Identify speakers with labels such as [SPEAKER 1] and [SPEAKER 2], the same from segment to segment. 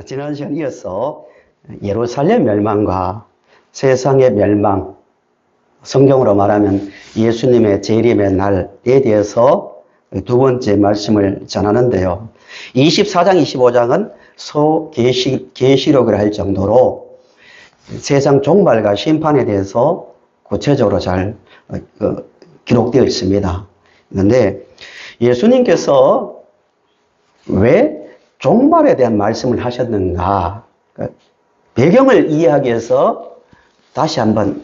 [SPEAKER 1] 지난 시간 이어서 예루살렘 멸망과 세상의 멸망, 성경으로 말하면 예수님의 재림의 날에 대해서 두 번째 말씀을 전하는데요. 24장, 25장은 소계시록이라 할 정도로 세상 종말과 심판에 대해서 구체적으로 잘 기록되어 있습니다. 그런데 예수님께서 왜 종말에 대한 말씀을 하셨는가? 배경을 이해하기 위해서 다시 한번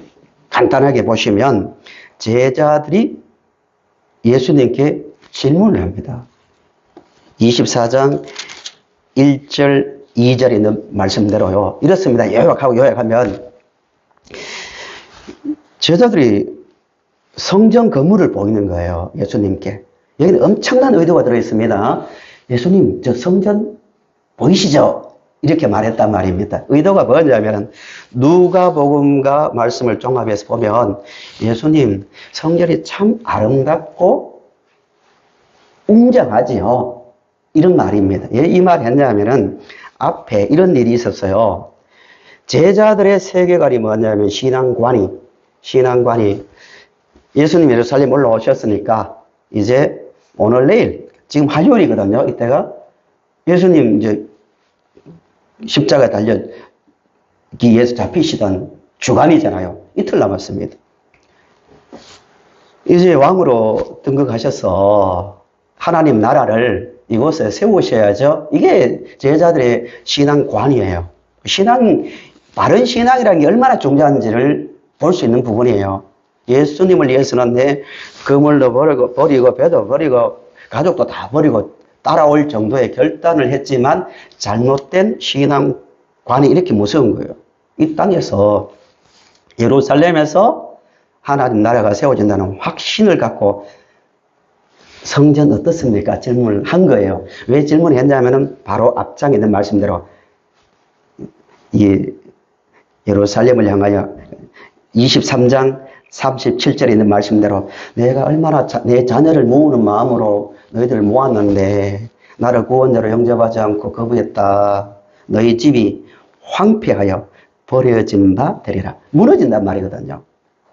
[SPEAKER 1] 간단하게 보시면 제자들이 예수님께 질문을 합니다. 24장 1절, 2절에 있는 말씀대로요. 이렇습니다. 요약하면 제자들이 성전 건물을 보이는 거예요. 예수님께. 여기는 엄청난 의도가 들어있습니다. 예수님, 저 성전 보이시죠? 이렇게 말했단 말입니다. 의도가 뭐냐면 누가복음과 말씀을 종합해서 보면 예수님 성전이 참 아름답고 웅장하지요. 이런 말입니다. 왜 이 말 했냐면은 앞에 이런 일이 있었어요. 제자들의 세계관이 뭐냐면 신앙관이 예수님 예루살렘 올라오셨으니까 이제 오늘 내일 지금 화요일이거든요. 이때가 예수님 이제 십자가에 달려기 위해서 잡히시던 주간이잖아요. 이틀 남았습니다. 이제 왕으로 등극하셔서 하나님 나라를 이곳에 세우셔야죠. 이게 제자들의 신앙관이에요. 바른 신앙이라는 게 얼마나 중요한지를 볼 수 있는 부분이에요. 예수님을 위해서는 내 그물도 버리고 배도 버리고 가족도 다 버리고 따라올 정도의 결단을 했지만 잘못된 신앙관이 이렇게 무서운 거예요. 이 땅에서 예루살렘에서 하나님 나라가 세워진다는 확신을 갖고 성전 어떻습니까? 질문을 한 거예요. 왜 질문을 했냐면은 바로 앞장에 있는 말씀대로 이 예루살렘을 향하여 23장 37절에 있는 말씀대로 내가 얼마나 내 자녀를 모으는 마음으로 너희들을 모았는데 나를 구원자로 영접하지 않고 거부했다. 너희 집이 황폐하여 버려진 바 되리라. 무너진단 말이거든요.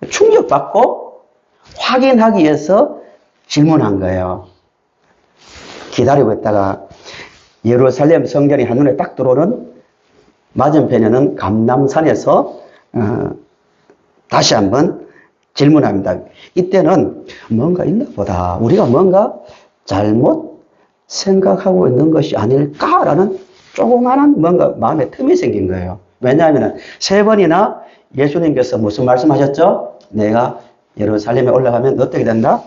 [SPEAKER 1] 충격받고 확인하기 위해서 질문한 거예요. 기다리고 있다가 예루살렘 성전이 한눈에 딱 들어오는 맞은편에는 감람산에서 다시 한번 질문합니다. 이때는 뭔가 있나 보다. 우리가 뭔가 잘못 생각하고 있는 것이 아닐까라는 조그마한 뭔가 마음에 틈이 생긴 거예요. 왜냐하면 세 번이나 예수님께서 무슨 말씀하셨죠? 내가 예루살렘에 올라가면 어떻게 된다?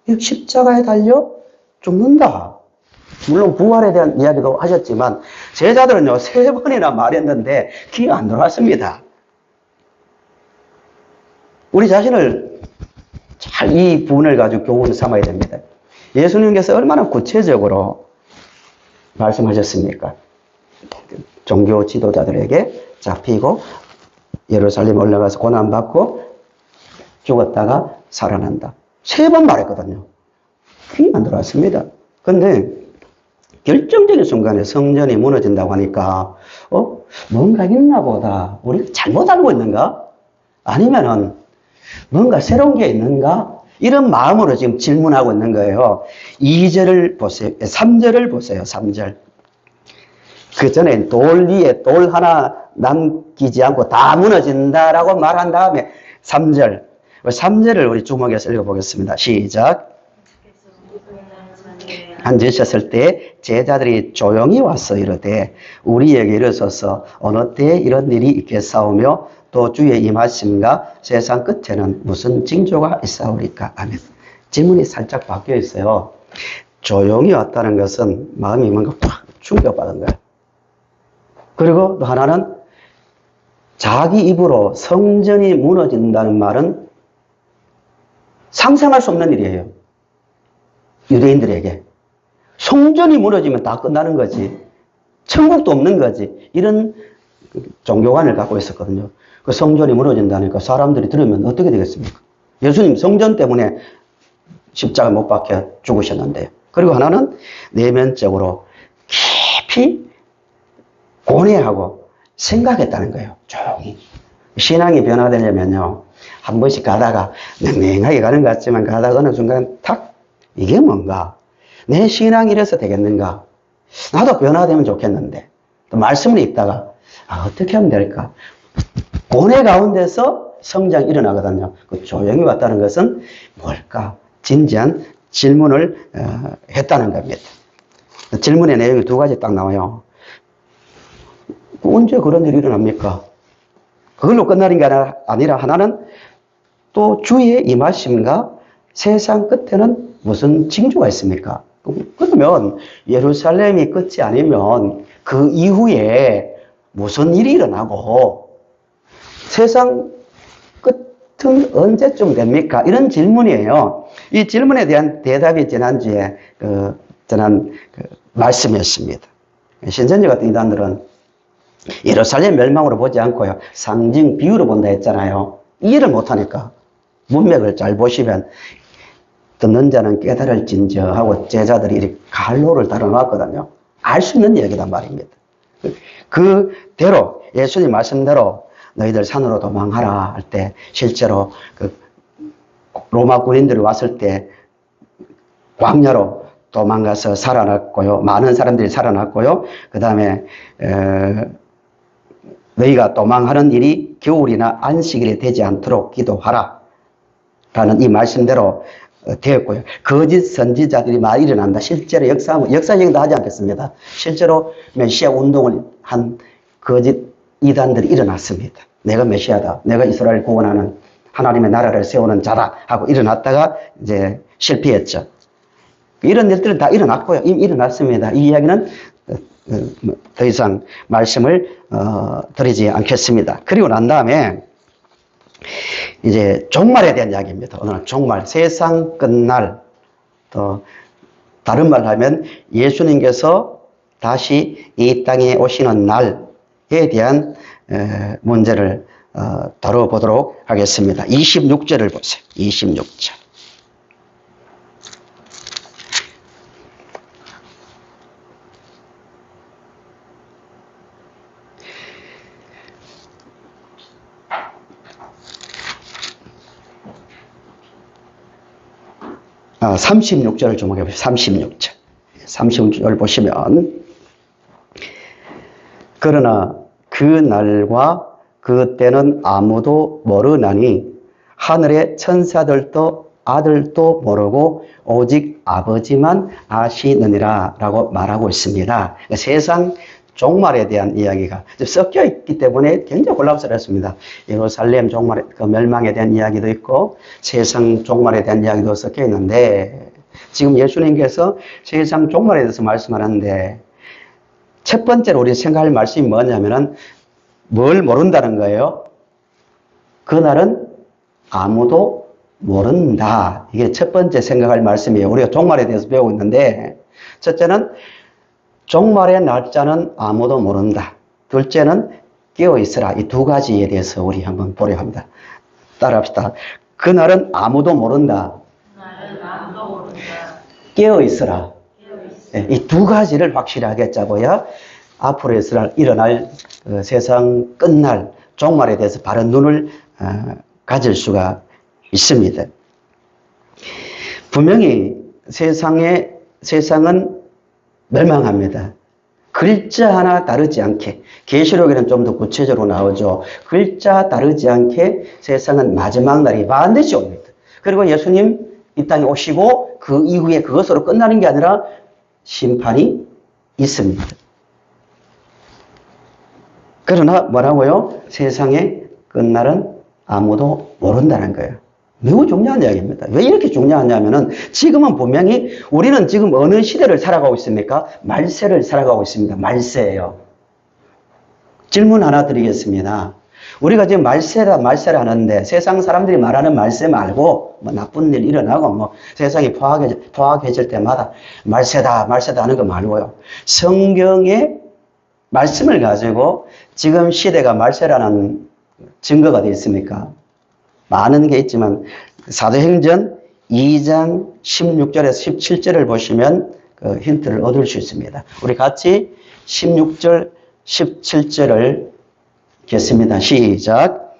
[SPEAKER 1] 십자가에 달려 죽는다. 물론 부활에 대한 이야기도 하셨지만 제자들은요 세 번이나 말했는데 귀가 안 들어왔습니다. 우리 자신을 잘 이 부분을 가지고 교훈을 삼아야 됩니다. 예수님께서 얼마나 구체적으로 말씀하셨습니까? 종교 지도자들에게 잡히고 예루살렘에 올라가서 고난받고 죽었다가 살아난다. 세 번 말했거든요. 귀가 안 들어왔습니다. 그런데 결정적인 순간에 성전이 무너진다고 하니까 뭔가 있나 보다. 우리가 잘못 알고 있는가? 아니면은 뭔가 새로운 게 있는가? 이런 마음으로 지금 질문하고 있는 거예요. 2절을 보세요. 3절을 보세요. 3절. 그 전에 돌 위에 돌 하나 남기지 않고 다 무너진다라고 말한 다음에 3절. 3절을 우리 주목해서 읽어보겠습니다. 시작. 앉으셨을 때 제자들이 조용히 와서 이르되 우리에게 이르소서 어느 때에 이런 일이 있겠사오며 또 주의 임하심과 세상 끝에는 무슨 징조가 있사오리까? 아멘. 질문이 살짝 바뀌어 있어요. 조용히 왔다는 것은 마음이 뭔가 팍 충격받은 거예요. 그리고 또 하나는 자기 입으로 성전이 무너진다는 말은 상상할 수 없는 일이에요. 유대인들에게. 성전이 무너지면 다 끝나는 거지. 천국도 없는 거지. 이런 종교관을 갖고 있었거든요. 그 성전이 무너진다니까 사람들이 들으면 어떻게 되겠습니까? 예수님 성전 때문에 십자가 못 박혀 죽으셨는데요. 그리고 하나는 내면적으로 깊이 고뇌하고 생각했다는 거예요. 종이. 신앙이 변화되려면요, 한 번씩 가다가 맹맹하게 가는 것 같지만 가다가 어느 순간 탁, 이게 뭔가? 내 신앙이 이래서 되겠는가? 나도 변화되면 좋겠는데. 또 말씀을 읽다가, 어떻게 하면 될까? 고뇌 가운데서 성장이 일어나거든요. 그 조용히 왔다는 것은 뭘까? 진지한 질문을 했다는 겁니다. 질문의 내용이 두 가지 딱 나와요. 언제 그런 일이 일어납니까? 그걸로 끝나는 게 아니라 하나는 또 주의 임하심과 세상 끝에는 무슨 징조가 있습니까? 그러면 예루살렘이 끝이 아니면 그 이후에 무슨 일이 일어나고 세상 끝은 언제쯤 됩니까? 이런 질문이에요. 이 질문에 대한 대답이 지난주에 말씀이었습니다. 신천지 같은 이단들은 예루살렘 멸망으로 보지 않고요, 상징 비유로 본다 했잖아요. 이해를 못하니까 문맥을 잘 보시면 듣는 자는 깨달을진저 하고 제자들이 이렇게 갈로를 달아놨거든요. 알 수 있는 얘기단 말입니다. 그대로 예수님 말씀대로 너희들 산으로 도망하라 할 때 실제로 그 로마 군인들이 왔을 때 광야로 도망가서 살아났고요. 많은 사람들이 살아났고요. 그 다음에 너희가 도망하는 일이 겨울이나 안식일이 되지 않도록 기도하라 라는 이 말씀대로 되었고요. 거짓 선지자들이 많이 일어난다. 실제로 역사적인 도 하지 않겠습니다. 실제로 메시아 운동을 한 거짓 이단들이 일어났습니다. 내가 메시아다. 내가 이스라엘 구원하는 하나님의 나라를 세우는 자다 하고 일어났다가 이제 실패했죠. 이런 일들은 다 일어났고요. 이미 일어났습니다. 이 이야기는 더 이상 말씀을 드리지 않겠습니다. 그리고 난 다음에 이제 종말에 대한 이야기입니다. 오늘은 종말, 세상 끝날, 또 다른 말로 하면 예수님께서 다시 이 땅에 오시는 날에 대한 문제를 다뤄보도록 하겠습니다. 26절을 보세요. 26절. 아, 36절을 주목해 보세요. 36절. 36절 보시면, 그러나 그 날과 그 때는 아무도 모르나니 하늘의 천사들도 아들도 모르고 오직 아버지만 아시느니라 라고 말하고 있습니다. 세상 종말에 대한 이야기가 섞여 있기 때문에 굉장히 혼란스럽습니다. 예루살렘 종말, 그 멸망에 대한 이야기도 있고 세상 종말에 대한 이야기도 섞여 있는데, 지금 예수님께서 세상 종말에 대해서 말씀하는데 첫 번째로 우리 생각할 말씀이 뭐냐면은 뭘 모른다는 거예요. 그날은 아무도 모른다. 이게 첫 번째 생각할 말씀이에요. 우리가 종말에 대해서 배우고 있는데, 첫째는 종말의 날짜는 아무도 모른다. 둘째는 깨어있으라. 이 두 가지에 대해서 우리 한번 보려 합니다. 따라합시다. 그날은 아무도 모른다. 깨어있으라. 이 두 가지를 확실하게 짜고야 앞으로 일어날 세상 끝날 종말에 대해서 바른 눈을 가질 수가 있습니다. 분명히 세상은 멸망합니다. 글자 하나 다르지 않게, 계시록에는 좀 더 구체적으로 나오죠. 글자 다르지 않게 세상은 마지막 날이 반드시 옵니다. 그리고 예수님 이 땅에 오시고 그 이후에 그것으로 끝나는 게 아니라 심판이 있습니다. 그러나 뭐라고요? 세상의 끝날은 아무도 모른다는 거예요. 매우 중요한 이야기입니다. 왜 이렇게 중요하냐면은 지금은 분명히 우리는 지금 어느 시대를 살아가고 있습니까? 말세를 살아가고 있습니다. 말세예요. 질문 하나 드리겠습니다. 우리가 지금 말세를 하는데 세상 사람들이 말하는 말세 말고 뭐 나쁜 일 일어나고 뭐 세상이 포악해질 때마다 말세다 하는 거 말고요. 성경의 말씀을 가지고 지금 시대가 말세라는 증거가 어디 있습니까? 많은 게 있지만 사도행전 2장 16절에서 17절을 보시면 그 힌트를 얻을 수 있습니다. 우리 같이 16절, 17절을 읽겠습니다. 시작.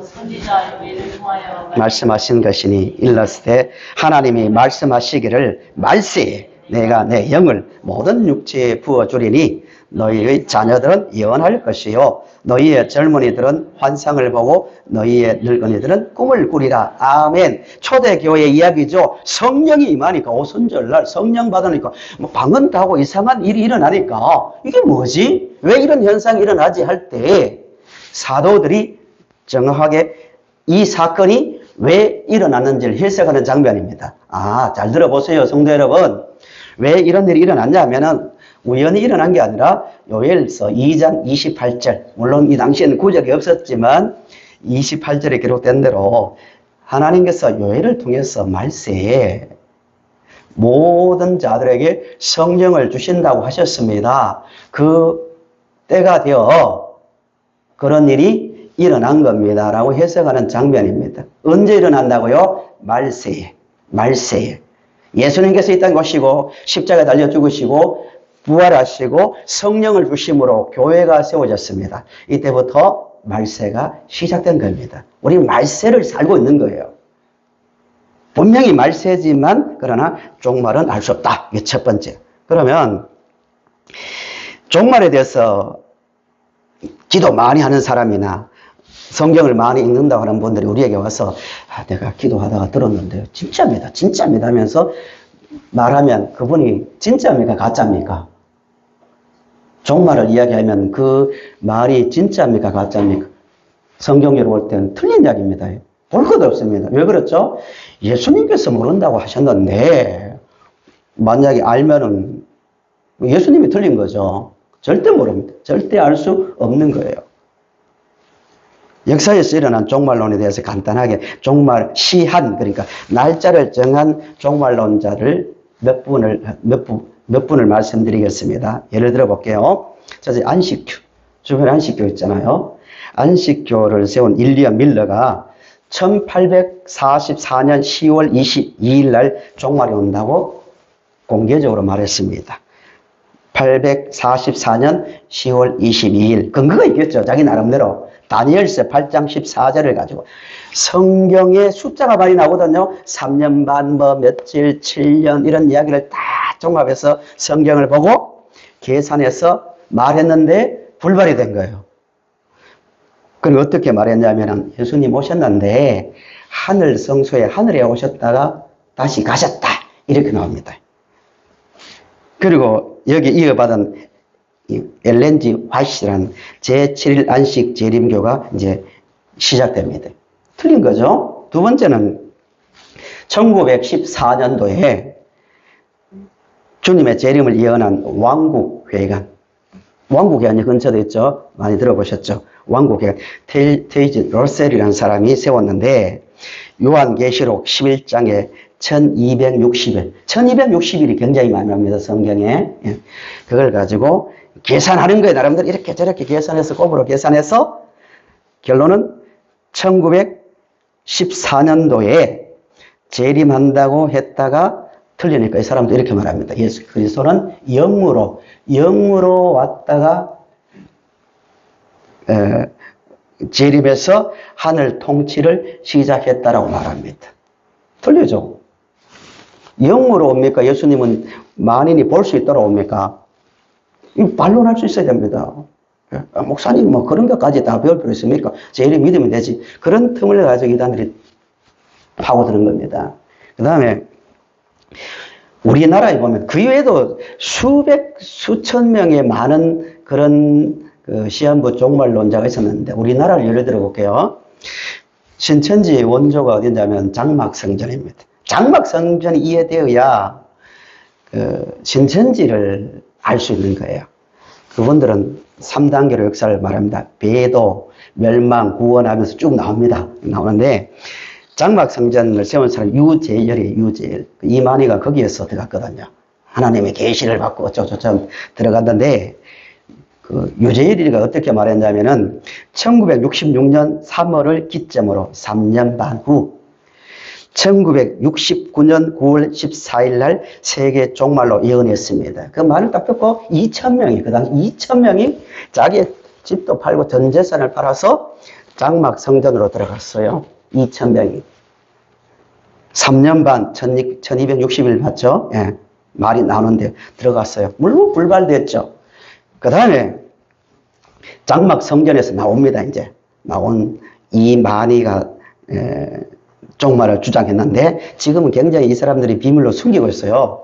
[SPEAKER 2] 선지자 요엘을 통하여
[SPEAKER 1] 말씀하신 것이니 일렀을 하나님이 말씀하시기를 말세 내가 내 영을 모든 육체에 부어주리니 너희의 자녀들은 예언할 것이요 너희의 젊은이들은 환상을 보고 너희의 늙은이들은 꿈을 꾸리라. 아멘. 초대교회 이야기죠. 성령이 임하니까 오순절날 성령 받으니까 뭐 방언 타고 이상한 일이 일어나니까 이게 뭐지? 왜 이런 현상이 일어나지 할 때 사도들이 정확하게 이 사건이 왜 일어났는지를 해석하는 장면입니다. 잘 들어보세요, 성도 여러분. 왜 이런 일이 일어났냐 하면은 우연히 일어난 게 아니라 요엘서 2장 28절, 물론 이 당시에는 구절이 없었지만 28절에 기록된 대로 하나님께서 요엘을 통해서 말세에 모든 자들에게 성령을 주신다고 하셨습니다. 그 때가 되어 그런 일이 일어난 겁니다. 라고 해석하는 장면입니다. 언제 일어난다고요? 말세에. 예수님께서 이 땅에 오시고 십자가에 달려 죽으시고 부활하시고 성령을 주심으로 교회가 세워졌습니다. 이때부터 말세가 시작된 겁니다. 우리 말세를 살고 있는 거예요. 분명히 말세지만 그러나 종말은 알 수 없다. 이게 첫 번째. 그러면 종말에 대해서 기도 많이 하는 사람이나 성경을 많이 읽는다고 하는 분들이 우리에게 와서 내가 기도하다가 들었는데요. 진짜입니다 하면서 말하면 그분이 진짜입니까? 가짜입니까? 종말을 이야기하면 그 말이 진짜입니까? 가짜입니까? 성경으로 볼 때는 틀린 이야기입니다. 볼 것도 없습니다. 왜 그렇죠? 예수님께서 모른다고 하셨는데 만약에 알면은 예수님이 틀린 거죠. 절대 모릅니다. 절대 알 수 없는 거예요. 역사에서 일어난 종말론에 대해서 간단하게 종말 시한, 그러니까 날짜를 정한 종말론자를 몇 분을 말씀드리겠습니다. 예를 들어 볼게요. 첫째, 안식교. 주변에 안식교 있잖아요. 안식교를 세운 일리엄 밀러가 1844년 10월 22일 날 종말이 온다고 공개적으로 말했습니다. 844년 10월 22일. 근거가 있겠죠. 자기 나름대로. 다니엘서 8장 14절을 가지고. 성경에 숫자가 많이 나오거든요. 3년 반, 며칠, 7년 이런 이야기를 다 종합해서 성경을 보고 계산해서 말했는데 불발이 된 거예요. 그리고 어떻게 말했냐면 예수님 오셨는데 하늘 성소에 하늘에 오셨다가 다시 가셨다. 이렇게 나옵니다. 그리고 여기 이어받은 엘렌지 화이트라는 제7일 안식 재림교가 이제 시작됩니다. 틀린 거죠. 두 번째는 1914년도에 주님의 재림을 예언한 왕국회관. 왕국회관이 근처에 있죠. 많이 들어보셨죠. 왕국회관. 테이지 로셀이라는 사람이 세웠는데 요한계시록 11장에 1260일. 1260일이 굉장히 많이 납니다. 성경에. 그걸 가지고 계산하는 거예요. 나름대로 이렇게 저렇게 계산해서 곱으로 계산해서 결론은 1914년도에 재림한다고 했다가 틀리니까 이 사람도 이렇게 말합니다. 예수 그리스도는 영으로 왔다가 재림해서 하늘 통치를 시작했다라고 말합니다. 틀리죠? 영으로 옵니까? 예수님은 만인이 볼 수 있도록 옵니까? 반론할 수 있어야 됩니다. 목사님 뭐 그런 것까지 다 배울 필요 있습니까? 제일 믿으면 되지. 그런 틈을 가지고 이단들이 파고드는 겁니다. 그 다음에 우리나라에 보면 그 외에도 수천 명의 많은 그런 시한부 종말론자가 있었는데 우리나라를 예를 들어 볼게요. 신천지의 원조가 어디냐면 장막성전입니다. 장막성전이 이해되어야 신천지를 알 수 있는 거예요. 그분들은 3단계로 역사를 말합니다. 배도, 멸망, 구원하면서 쭉 나오는데 장막성전을 세운 사람 유재열이에요. 유재열. 이만희가 거기에서 들어갔거든요. 하나님의 계시를 받고 어쩌고저쩌고 들어갔는데 그 유재열이가 어떻게 말했냐면은 1966년 3월을 기점으로 3년 반 후 1969년 9월 14일 날 세계 종말로 예언했습니다. 그 말을 딱 듣고 2,000명이, 그 당시 2,000명이 자기 집도 팔고 전 재산을 팔아서 장막 성전으로 들어갔어요. 2,000명이. 3년 반, 1260일 맞죠? 예, 말이 나오는데 들어갔어요. 물론 불발됐죠. 그 다음에 장막 성전에서 나옵니다. 이제 나온 이만희가 종말을 주장했는데 지금은 굉장히 이 사람들이 비밀로 숨기고 있어요.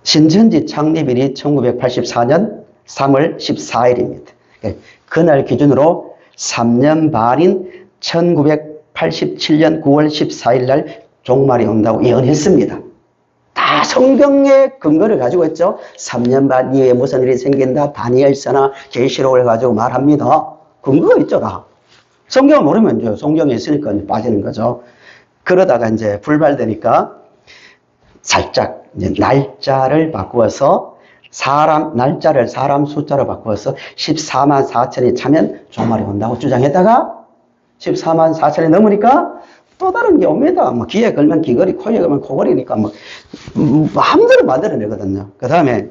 [SPEAKER 1] 신천지 창립일이 1984년 3월 14일입니다. 그날 기준으로 3년 반인 1987년 9월 14일 날 종말이 온다고 예언했습니다. 다 성경의 근거를 가지고 있죠. 3년 반 이후에 무슨 일이 생긴다. 다니엘서나 계시록을 가지고 말합니다. 근거가 있죠. 다. 성경을 모르면 이제 성경에 있으니까 빠지는 거죠. 그러다가 이제 불발되니까 살짝 이제 날짜를 바꾸어서 날짜를 사람 숫자로 바꾸어서 14만 4천이 차면 종말이 온다고 주장했다가 14만 4천이 넘으니까 또 다른 게 옵니다. 뭐 귀에 걸면 귀걸이, 코에 걸면 코걸이니까 뭐 마음대로 만들어내거든요. 그 다음에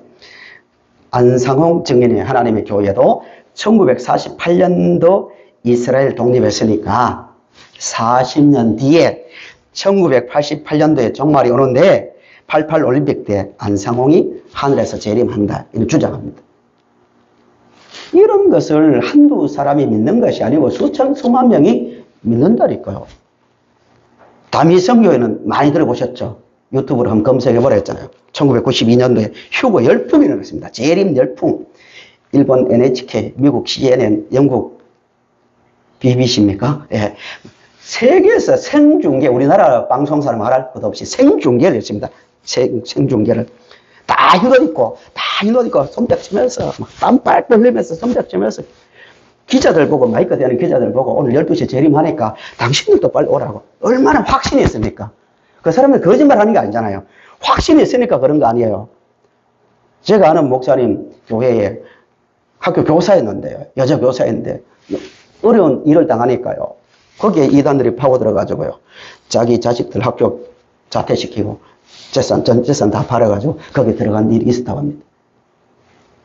[SPEAKER 1] 안상홍 증인의 하나님의 교회도 1948년도 이스라엘 독립했으니까 40년 뒤에 1988년도에 종말이 오는데 88 올림픽 때 안상홍이 하늘에서 재림한다. 이런 주장합니다. 이런 것을 한두 사람이 믿는 것이 아니고 수만 명이 믿는다니까요. 다미성교회는 많이 들어보셨죠? 유튜브로 한번 검색해보라 했잖아요. 1992년도에 휴거 열풍이 일어났습니다. 재림 열풍. 일본 NHK, 미국 CNN, 영국 BBC입니까? 예. 세계에서 생중계, 우리나라 방송사는 말할 것 없이 생중계를 했습니다. 생중계를. 다 휘어입고, 손뼉 치면서, 땀 빨빨 흘리면서 손뼉 치면서, 기자들 보고, 마이크 대는 기자들 보고, 오늘 12시에 재림하니까 당신들도 빨리 오라고. 얼마나 확신이 있습니까? 그 사람은 거짓말 하는 게 아니잖아요. 확신이 있으니까 그런 거 아니에요. 제가 아는 목사님 교회에 학교 교사였는데요. 여자 교사였는데, 어려운 일을 당하니까요. 거기에 이단들이 파고들어가지고요. 자기 자식들 학교 자퇴시키고, 전 재산 다 팔아가지고, 거기 들어간 일이 있었다고 합니다.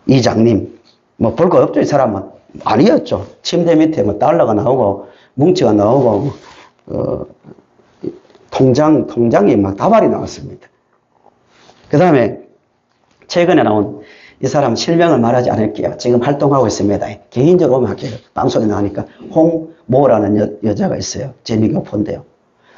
[SPEAKER 1] 이장님, 뭐, 볼 거 없죠, 이 사람은. 아니었죠. 침대 밑에 뭐, 달러가 나오고, 뭉치가 나오고, 통장이 막 다발이 나왔습니다. 그 다음에, 최근에 나온 이 사람 실명을 말하지 않을게요. 지금 활동하고 있습니다. 개인적으로 오면 할게요. 방송에 나오니까 홍모라는 여자가 있어요. 재미교포인데요.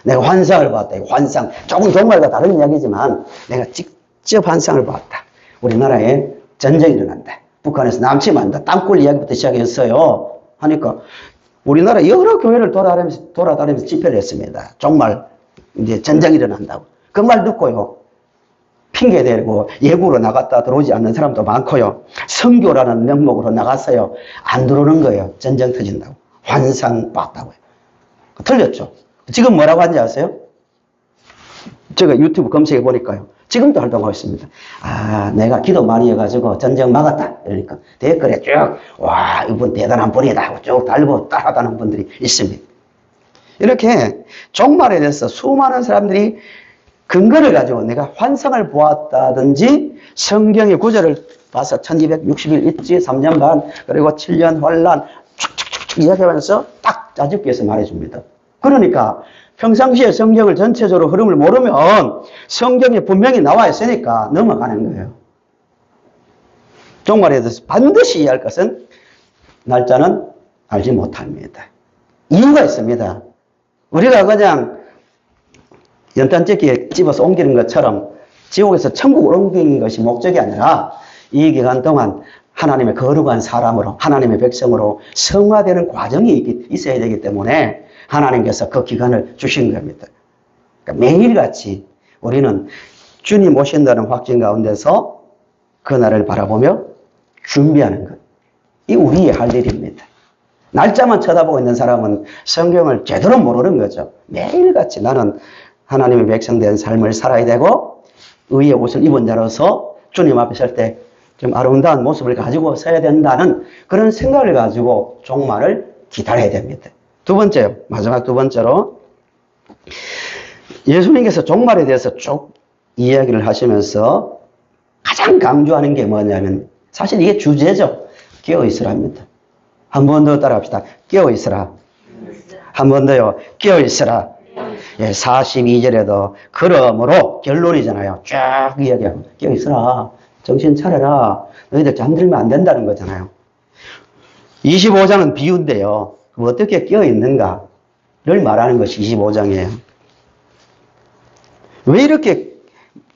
[SPEAKER 1] 내가 환상을 봤다. 환상. 조금 종말과 다른 이야기지만 내가 직접 환상을 봤다. 우리나라에 전쟁이 일어난다. 북한에서 남침한다. 땅굴 이야기부터 시작했어요. 하니까 우리나라 여러 교회를 돌아다니면서 집회를 했습니다. 종말 이제 전쟁이 일어난다고. 그 말 듣고요. 핑계대고 예구로 나갔다 들어오지 않는 사람도 많고요. 선교라는 명목으로 나갔어요. 안 들어오는 거예요. 전쟁 터진다고. 환상 봤다고요. 틀렸죠. 지금 뭐라고 하는지 아세요? 제가 유튜브 검색해 보니까요. 지금도 활동하고 있습니다. 아, 내가 기도 많이 해가지고 전쟁 막았다. 그러니까 댓글에 쭉, 와, 이분 대단한 분이다 하고 쭉 달고 따라가는 분들이 있습니다. 이렇게 종말에 대해서 수많은 사람들이 근거를 가지고 내가 환상을 보았다든지 성경의 구절을 봐서 1260일 있지, 3년 반, 그리고 7년 환란, 촥촥촥 이야기하면서 딱 짜집기해서 말해줍니다. 그러니까 평상시에 성경을 전체적으로 흐름을 모르면 성경에 분명히 나와 있으니까 넘어가는 거예요. 종말에 대해서 반드시 이해할 것은 날짜는 알지 못합니다. 이유가 있습니다. 우리가 그냥 연탄재기에 집어서 옮기는 것처럼 지옥에서 천국을 옮기는 것이 목적이 아니라 이 기간 동안 하나님의 거룩한 사람으로, 하나님의 백성으로 성화되는 과정이 있어야 되기 때문에 하나님께서 그 기간을 주신 겁니다. 그러니까 매일같이 우리는 주님 오신다는 확신 가운데서 그날을 바라보며 준비하는 것. 이 우리의 할 일입니다. 날짜만 쳐다보고 있는 사람은 성경을 제대로 모르는 거죠. 매일같이 나는 하나님의 백성된 삶을 살아야 되고 의의 옷을 입은 자로서 주님 앞에 설 때 좀 아름다운 모습을 가지고 서야 된다는 그런 생각을 가지고 종말을 기다려야 됩니다. 두 번째요. 마지막 두 번째로 예수님께서 종말에 대해서 쭉 이야기를 하시면서 가장 강조하는 게 뭐냐면 사실 이게 주제죠. 깨어있으라입니다. 한 번 더 따라합시다. 깨어있으라. 한 번 더요. 깨어있으라. 예, 42절에도 그러므로 결론이잖아요. 쫙 이야기하고 깨어있으라. 정신 차려라. 너희들 잠들면 안 된다는 거잖아요. 25장은 비유인데요. 어떻게 깨어있는가를 말하는 것이 25장이에요. 왜 이렇게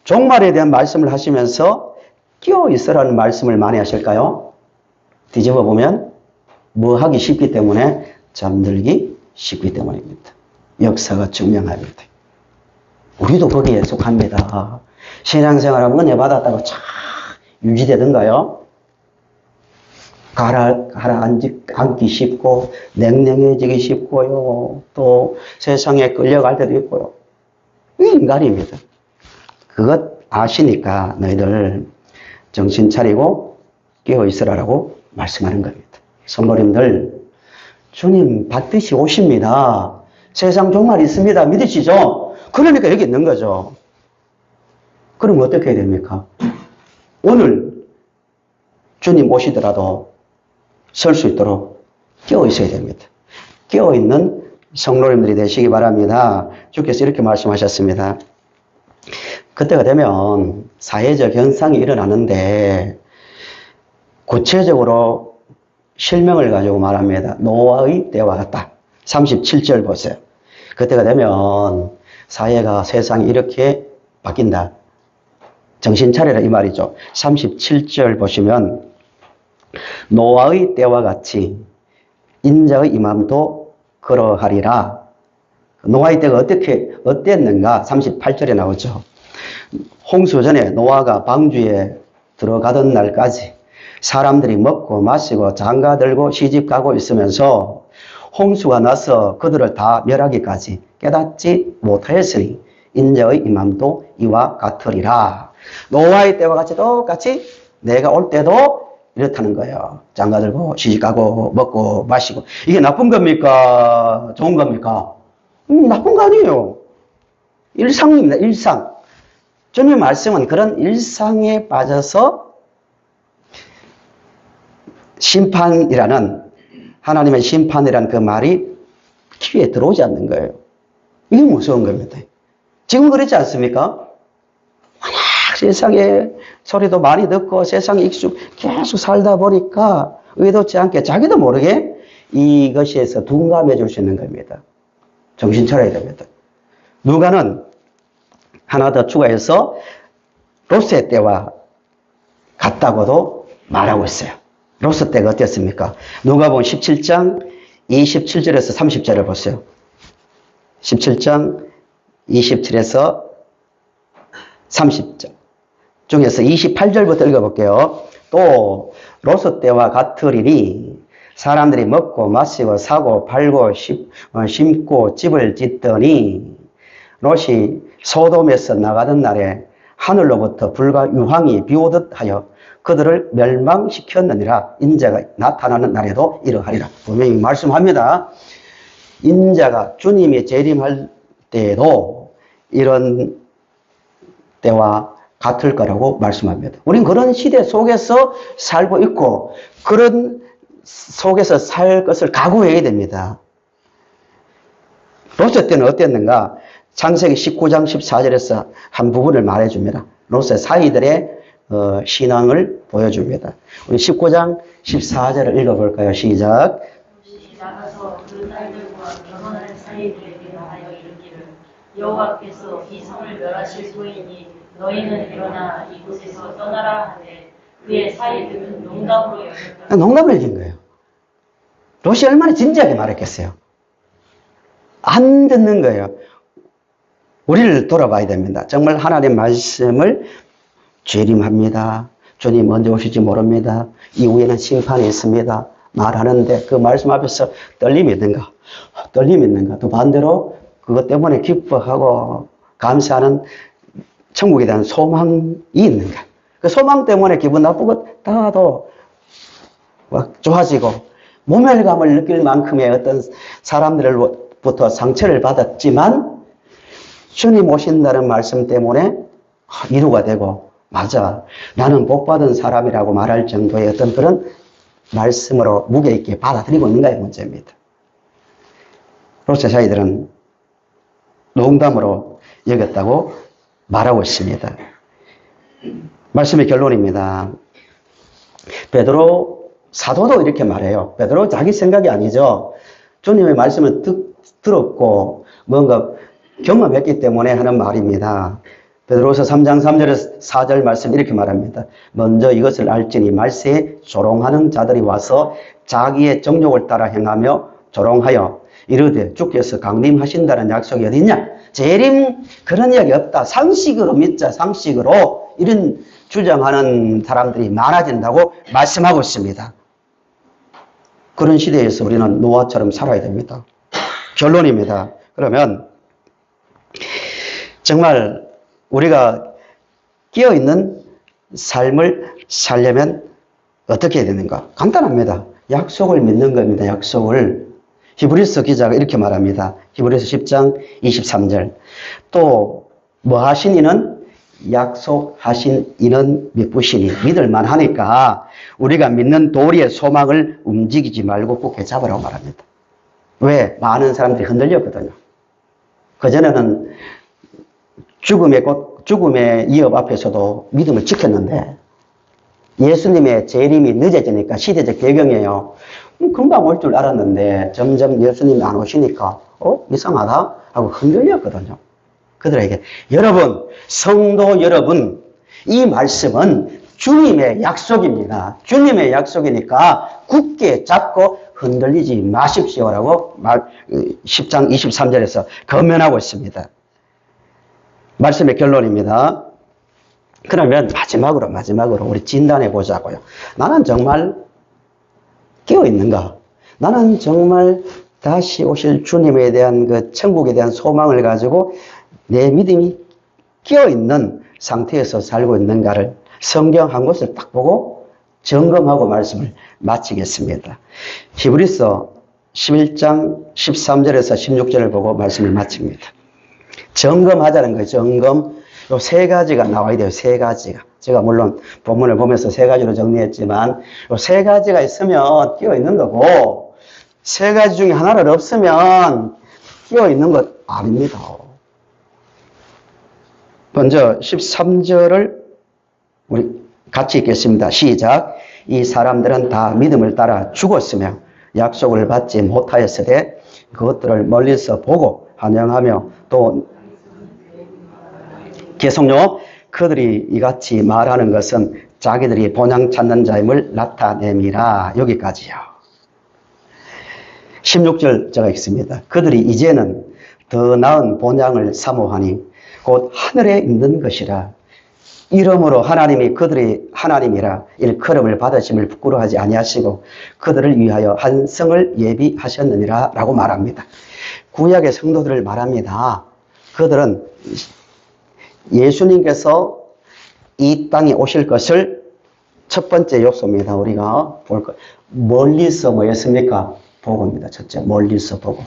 [SPEAKER 1] 종말에 대한 말씀을 하시면서 깨어있으라는 말씀을 많이 하실까요? 뒤집어 보면 뭐 하기 쉽기 때문에 잠들기 쉽기 때문입니다. 역사가 증명합니다. 우리도 거기에 속합니다. 신앙생활하면 은혜 받았다고 참 유지되던가요? 가라앉기 쉽고 냉랭해지기 쉽고요. 또 세상에 끌려갈 때도 있고요. 이게 인간입니다. 그것 아시니까 너희들 정신 차리고 깨어있으라고 말씀하는 겁니다. 성도님들, 주님 반드시 오십니다. 세상 종말이 있습니다. 믿으시죠? 그러니까 여기 있는 거죠. 그럼 어떻게 해야 됩니까? 오늘 주님 오시더라도 설 수 있도록 깨어있어야 됩니다. 깨어있는 성도님들이 되시기 바랍니다. 주께서 이렇게 말씀하셨습니다. 그때가 되면 사회적 현상이 일어나는데 구체적으로 실명을 가지고 말합니다. 노아의 때와 같다. 37절 보세요. 그때가 되면 사회가 세상이 이렇게 바뀐다. 정신 차려라 이 말이죠. 37절 보시면 노아의 때와 같이 인자의 임함도 그러하리라. 노아의 때가 어땠는가? 38절에 나오죠. 홍수 전에 노아가 방주에 들어가던 날까지 사람들이 먹고 마시고 장가들고 시집가고 있으면서 홍수가 나서 그들을 다 멸하기까지 깨닫지 못하였으니 인자의 임함도 이와 같으리라. 노아의 때와 같이 똑같이 내가 올 때도 이렇다는 거예요. 장가들고 시집가고 먹고 마시고. 이게 나쁜 겁니까? 좋은 겁니까? 나쁜 거 아니에요. 일상입니다. 일상. 주님의 말씀은 그런 일상에 빠져서 심판이라는, 하나님의 심판이라는 그 말이 귀에 들어오지 않는 거예요. 이게 무서운 겁니다. 지금 그렇지 않습니까? 워낙 세상에 소리도 많이 듣고 세상에 계속 살다 보니까 의도치 않게 자기도 모르게 이것에서 둔감해질 수 있는 겁니다. 정신 차려야 됩니다. 누가는 하나 더 추가해서 롯의 때와 같다고도 말하고 있어요. 롯의 때가 어땠습니까? 누가복음 17장 27절에서 30절을 보세요. 17장 27에서 30절 중에서 28절부터 읽어볼게요. 또 롯의 때와 같으리니 사람들이 먹고 마시고 사고 팔고 심고 집을 짓더니 롯이 소돔에서 나가던 날에 하늘로부터 불과 유황이 비오듯 하여 그들을 멸망시켰느니라. 인자가 나타나는 날에도 이러하리라. 분명히 말씀합니다. 인자가 주님이 재림할 때에도 이런 때와 같을 거라고 말씀합니다. 우린 그런 시대 속에서 살고 있고 그런 속에서 살 것을 각오해야 됩니다. 롯의 때는 어땠는가? 창세기 19장 14절에서 한 부분을 말해줍니다. 롯의 사이들의 신앙을 보여줍니다. 우리 19장 14절을 읽어볼까요? 시작.
[SPEAKER 2] 롯이 나가서 그 딸들과 결혼할 사이들에게 하여 이르기를 여호와께서 이 성을 멸하실 터이니 너희는 일어나 이곳에서 떠나라 하되 그의 사이들은 농담으로 여겼다.
[SPEAKER 1] 농담을 읽은 거예요. 롯이 얼마나 진지하게 말했겠어요. 안 듣는 거예요. 우리를 돌아봐야 됩니다. 정말 하나님의 말씀을 재림합니다. 주님 언제 오실지 모릅니다. 이후에는 심판이 있습니다. 말하는데 그 말씀 앞에서 떨림이 있는가? 떨림이 있는가? 또 반대로 그것 때문에 기뻐하고 감사하는 천국에 대한 소망이 있는가? 그 소망 때문에 기분 나쁘고 다도 막 좋아지고 모멸감을 느낄 만큼의 어떤 사람들로부터 상처를 받았지만 주님 오신다는 말씀 때문에 위로가 되고, 맞아, 나는 복받은 사람이라고 말할 정도의 어떤 그런 말씀으로 무게 있게 받아들이고 있는가의 문제입니다. 롯세사이들은 농담으로 여겼다고 말하고 있습니다. 말씀의 결론입니다. 베드로 사도도 이렇게 말해요. 베드로 자기 생각이 아니죠. 주님의 말씀을 들었고 뭔가 경험했기 때문에 하는 말입니다. 베드로서 3장 3절에서 4절 말씀 이렇게 말합니다. 먼저 이것을 알지니 말세에 조롱하는 자들이 와서 자기의 정욕을 따라 행하며 조롱하여 이르되 주께서 강림하신다는 약속이 어딨냐? 재림 그런 이야기 없다. 상식으로 믿자. 상식으로 이런 주장하는 사람들이 많아진다고 말씀하고 있습니다. 그런 시대에서 우리는 노아처럼 살아야 됩니다. 결론입니다. 그러면 정말 우리가 깨어있는 삶을 살려면 어떻게 해야 되는가? 간단합니다. 약속을 믿는 겁니다. 약속을. 히브리서 기자가 이렇게 말합니다. 히브리서 10장 23절. 또 뭐 하신 이는 약속하신 이는 믿으시니 믿을만 하니까 우리가 믿는 도리의 소망을 움직이지 말고 굳게 잡으라고 말합니다. 왜? 많은 사람들이 흔들렸거든요. 그전에는 죽음의 위협 앞에서도 믿음을 지켰는데 예수님의 재림이 늦어지니까 시대적 배경이에요. 금방 올 줄 알았는데 점점 예수님이 안 오시니까 이상하다 하고 흔들렸거든요. 그들에게 여러분, 성도 여러분, 이 말씀은 주님의 약속입니다. 주님의 약속이니까 굳게 잡고 흔들리지 마십시오라고 10장 23절에서 권면하고 있습니다. 말씀의 결론입니다. 그러면 마지막으로 우리 진단해 보자고요. 나는 정말 깨어 있는가? 나는 정말 다시 오실 주님에 대한 그 천국에 대한 소망을 가지고 내 믿음이 깨어 있는 상태에서 살고 있는가를 성경 한 곳을 딱 보고 점검하고 말씀을 마치겠습니다. 히브리서 11장 13절에서 16절을 보고 말씀을 마칩니다. 점검하자는 거예요. 점검. 요 세 가지가 나와야 돼요. 세 가지가. 제가 물론 본문을 보면서 세 가지로 정리했지만 요 세 가지가 있으면 끼어 있는 거고 세 가지 중에 하나를 없으면 끼어 있는 것 아닙니다. 먼저 13절을 우리 같이 읽겠습니다. 시작. 이 사람들은 다 믿음을 따라 죽었으며 약속을 받지 못하였으되 그것들을 멀리서 보고 환영하며 또 계속요. 그들이 이같이 말하는 것은 자기들이 본향 찾는 자임을 나타냄이라. 여기까지요. 16절 제가 읽습니다. 그들이 이제는 더 나은 본향을 사모하니 곧 하늘에 있는 것이라. 이러므로 하나님이 그들이 하나님이라 일컬음을 받으심을 부끄러워하지 아니하시고 그들을 위하여 한 성을 예비하셨느니라 라고 말합니다. 구약의 성도들을 말합니다. 그들은 예수님께서 이 땅에 오실 것을 첫 번째 요소입니다. 우리가 볼 것. 멀리서 뭐였습니까? 보고입니다. 첫째, 멀리서 보고.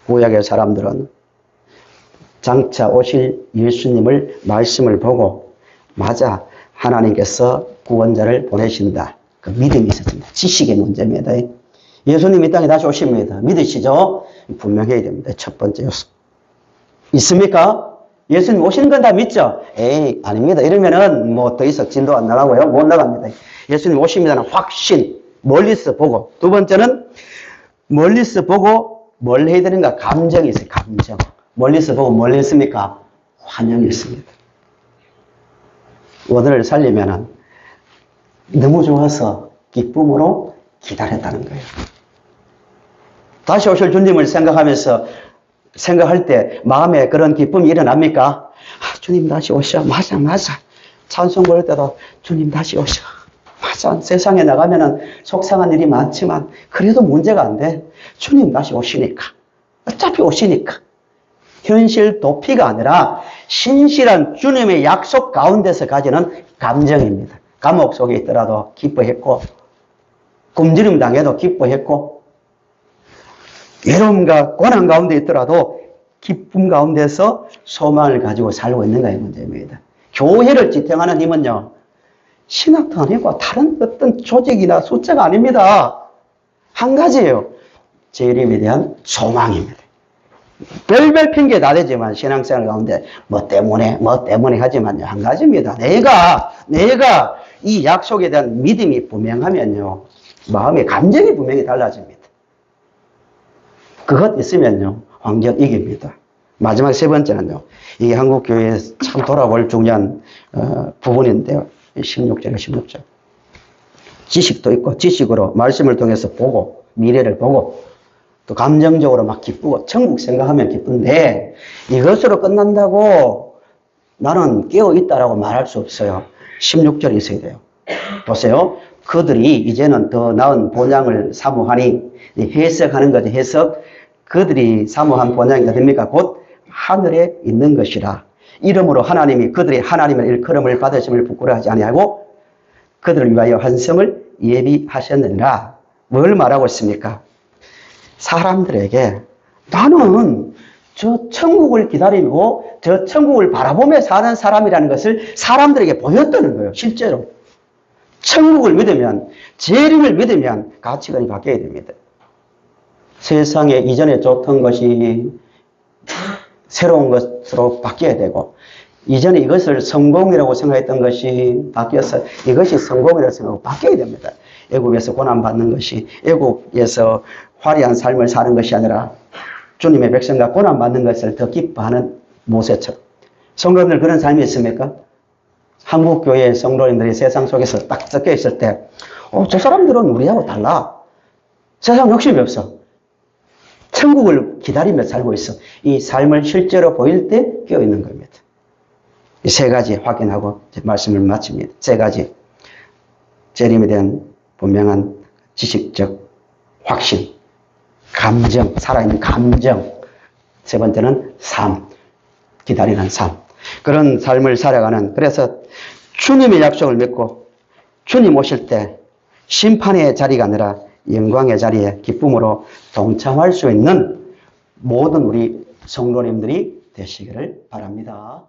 [SPEAKER 1] 구약의 사람들은 장차 오실 예수님을 말씀을 보고 맞아 하나님께서 구원자를 보내신다. 그 믿음이 있었습니다. 지식의 문제입니다. 예수님이 이 땅에 다시 오십니다. 믿으시죠? 분명해야 됩니다. 첫 번째 요소. 있습니까? 예수님 오시는 건 다 믿죠? 에이, 아닙니다. 이러면은 뭐 더 이상 진도 안 나가고요. 못 나갑니다. 예수님 오십니다는 확신, 멀리서 보고. 두 번째는 멀리서 보고 뭘 해야 되는가? 감정이 있어요. 감정. 멀리서 보고 뭘 했습니까? 환영이 있습니다. 오늘을 살리면은 너무 좋아서 기쁨으로 기다렸다는 거예요. 다시 오실 주님을 생각할 때 마음에 그런 기쁨이 일어납니까? 주님 다시 오셔. 맞아. 찬송 부를 때도 주님 다시 오셔. 맞아. 세상에 나가면은 속상한 일이 많지만 그래도 문제가 안 돼. 주님 다시 오시니까. 어차피 오시니까. 현실 도피가 아니라 신실한 주님의 약속 가운데서 가지는 감정입니다. 감옥 속에 있더라도 기뻐했고 굶주림 당해도 기뻐했고 외로움과 고난 가운데 있더라도 기쁨 가운데서 소망을 가지고 살고 있는가 이 문제입니다. 교회를 지탱하는 힘은요, 신학도 아니고 다른 어떤 조직이나 숫자가 아닙니다. 한 가지예요. 재림에 대한 소망입니다. 별별 핑계 다 되지만 신앙생활 가운데 뭐 때문에 하지만요, 한 가지입니다. 내가 이 약속에 대한 믿음이 분명하면요, 마음의 감정이 분명히 달라집니다. 그것 있으면요, 완전 이깁니다. 마지막 세 번째는요, 이게 한국교회에 참 돌아볼 중요한 부분인데요. 16절. 지식도 있고, 지식으로 말씀을 통해서 보고, 미래를 보고, 또 감정적으로 막 기쁘고, 천국 생각하면 기쁜데, 이것으로 끝난다고 나는 깨어있다라고 말할 수 없어요. 16절이 있어야 돼요. 보세요. 그들이 이제는 더 나은 본향을 사모하니, 해석하는 거죠, 해석. 그들이 사모한 본향이 어딥니까? 곧 하늘에 있는 것이라. 이러므로 하나님이 그들이 하나님의 일컬음을 받으심을 부끄러워하지 아니하고 그들을 위하여 환성을 예비하셨느니라. 뭘 말하고 있습니까? 사람들에게 나는 저 천국을 기다리고 저 천국을 바라보며 사는 사람이라는 것을 사람들에게 보였다는 거예요. 실제로. 천국을 믿으면, 재림을 믿으면 가치관이 바뀌어야 됩니다. 세상에 이전에 좋던 것이 새로운 것으로 바뀌어야 되고, 이전에 이것을 성공이라고 생각했던 것이 바뀌어서 이것이 성공이라고 생각하고 바뀌어야 됩니다. 애국에서 고난받는 것이, 애국에서 화려한 삶을 사는 것이 아니라 주님의 백성과 고난받는 것을 더 기뻐하는 모세처럼. 성도님들 그런 삶이 있습니까? 한국교회의 성도님들이 세상 속에서 딱 섞여 있을 때, 저 사람들은 우리하고 달라. 세상 욕심이 없어. 천국을 기다리며 살고 있어. 이 삶을 실제로 보일 때 깨어 있는 겁니다. 이 세 가지 확인하고 말씀을 마칩니다. 세 가지. 재림에 대한 분명한 지식적 확신, 감정, 살아있는 감정. 세 번째는 삶, 기다리는 삶. 그런 삶을 살아가는, 그래서 주님의 약속을 믿고 주님 오실 때 심판의 자리가 아니라 영광의 자리에 기쁨으로 동참할 수 있는 모든 우리 성도님들이 되시기를 바랍니다.